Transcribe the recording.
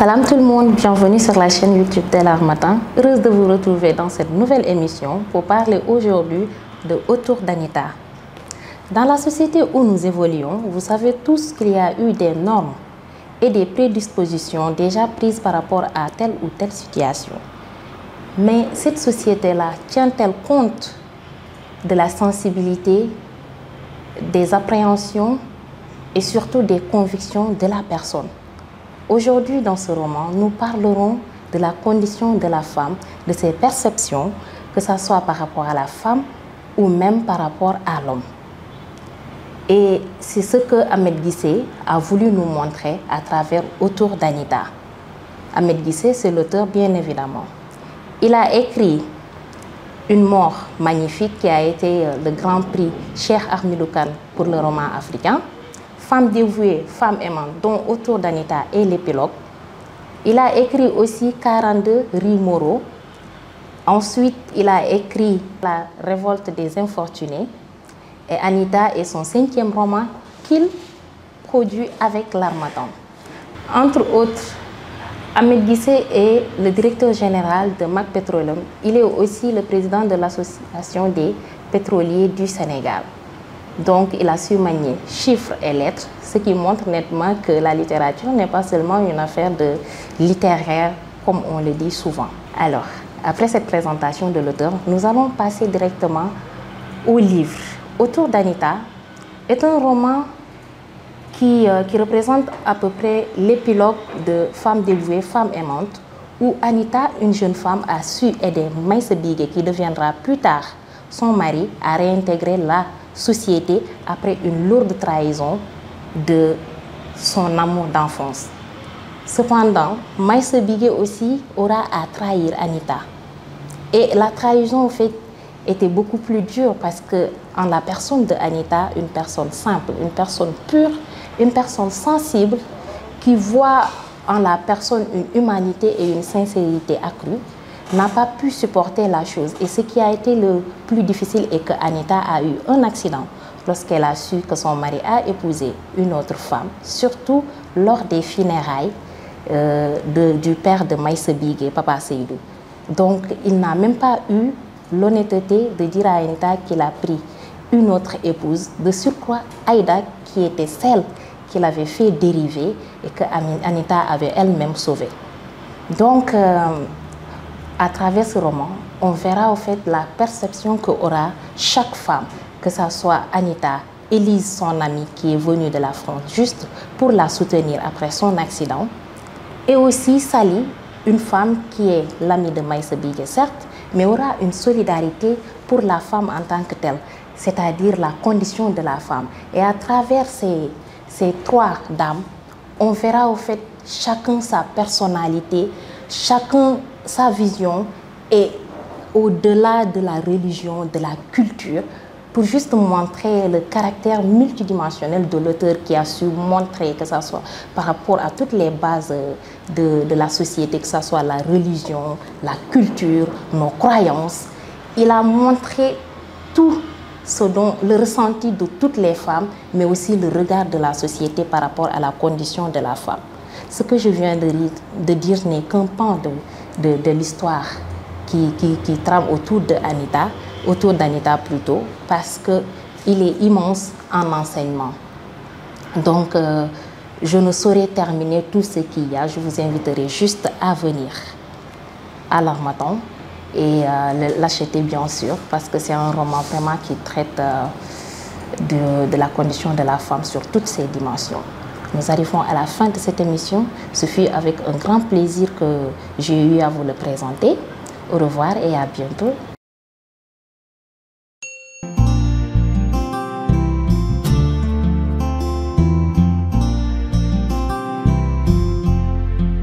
Salam tout le monde, bienvenue sur la chaîne YouTube d'El Harmattan. Heureuse de vous retrouver dans cette nouvelle émission pour parler aujourd'hui de Autour d'Anita. Dans la société où nous évoluons, vous savez tous qu'il y a eu des normes et des prédispositions déjà prises par rapport à telle ou telle situation. Mais cette société-là tient-elle compte de la sensibilité, des appréhensions et surtout des convictions de la personne? Aujourd'hui, dans ce roman, nous parlerons de la condition de la femme, de ses perceptions, que ce soit par rapport à la femme ou même par rapport à l'homme. Et c'est ce que Ahmed Guissé a voulu nous montrer à travers Autour d'Anita. Ahmed Guissé, c'est l'auteur, bien évidemment. Il a écrit Une mort magnifique qui a été le grand prix Cheikh Ahmadou Kane pour le roman africain. Femme dévouée, femme aimante, dont Autour d'Anita est l'épilogue. Il a écrit aussi 42 Rue Moreau. Ensuite, il a écrit La révolte des infortunés. Et Anita est son 5e roman qu'il produit avec l'Harmattan. Entre autres, Ahmed Guissé est le directeur général de MAC Petroleum. Il est aussi le président de l'Association des pétroliers du Sénégal. Donc, il a su manier chiffres et lettres, ce qui montre nettement que la littérature n'est pas seulement une affaire de littéraire, comme on le dit souvent. Alors, après cette présentation de l'auteur, nous allons passer directement au livre. Autour d'Anita est un roman qui représente à peu près l'épilogue de Femme dévouée, femme aimante, où Anita, une jeune femme, a su aider Maïssa Bigué, qui deviendra plus tard son mari, à réintégrer la société après une lourde trahison de son amour d'enfance. Cependant, Maïssa Bigué aussi aura à trahir Anita. Et la trahison, en fait, était beaucoup plus dure parce que, en la personne de Anita, une personne simple, une personne pure, une personne sensible qui voit en la personne une humanité et une sincérité accrue, n'a pas pu supporter la chose. Et ce qui a été le plus difficile est que Anita a eu un accident lorsqu'elle a su que son mari a épousé une autre femme, surtout lors des funérailles du père de Maïssa Bigué, Papa Seydou. Donc, il n'a même pas eu l'honnêteté de dire à Anita qu'il a pris une autre épouse, de surcroît Aïda, qui était celle qu'il avait fait dériver et que Anita avait elle-même sauvée. Donc, à travers ce roman, on verra au fait la perception qu'aura chaque femme, que ce soit Anita, Élise, son amie qui est venue de la France juste pour la soutenir après son accident, et aussi Sali, une femme qui est l'amie de Maïssa Bigué, certes, mais aura une solidarité pour la femme en tant que telle, c'est-à-dire la condition de la femme. Et à travers ces trois dames, on verra au fait chacun sa personnalité, chacun sa vision et au-delà de la religion, de la culture, pour juste montrer le caractère multidimensionnel de l'auteur qui a su montrer que ce soit par rapport à toutes les bases de la société, que ce soit la religion, la culture, nos croyances. Il a montré tout ce dont le ressenti de toutes les femmes, mais aussi le regard de la société par rapport à la condition de la femme. Ce que je viens de dire n'est qu'un pan de l'histoire qui trame autour d'Anita plutôt, parce qu'il est immense en enseignement. Donc, je ne saurais terminer tout ce qu'il y a. Je vous inviterai juste à venir à l'Harmattan et l'acheter bien sûr, parce que c'est un roman vraiment qui traite de la condition de la femme sur toutes ses dimensions. Nous arrivons à la fin de cette émission. Ce fut avec un grand plaisir que j'ai eu à vous le présenter. Au revoir et à bientôt.